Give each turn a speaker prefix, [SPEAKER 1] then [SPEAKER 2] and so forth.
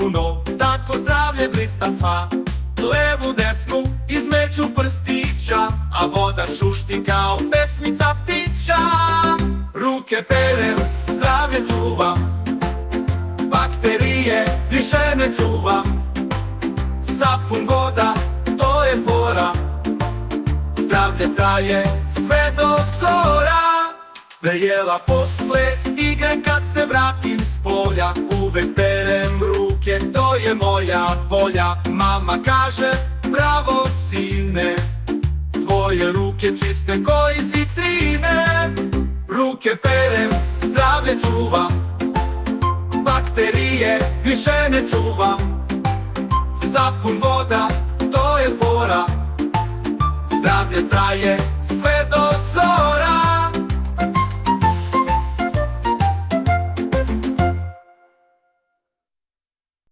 [SPEAKER 1] puno, tako zdravlje blista sva. Levu desnu između prstića, a voda šušti kao pesmica ptića. Ruke perem, zdravlje čuvam, bakterije više ne čuvam. Sapun, voda, to je fora, zdravlje traje sve do zora. Vrijela posle igre kad se vratim s polja, uvek perem ruke, to je moja volja. Mama kaže, bravo sine, tvoje ruke čiste ko iz vitrine. Ruke perem, zdravlje čuvam, bakterije više ne čuvam. Sapun, voda, to je fora, zdravlje traje sve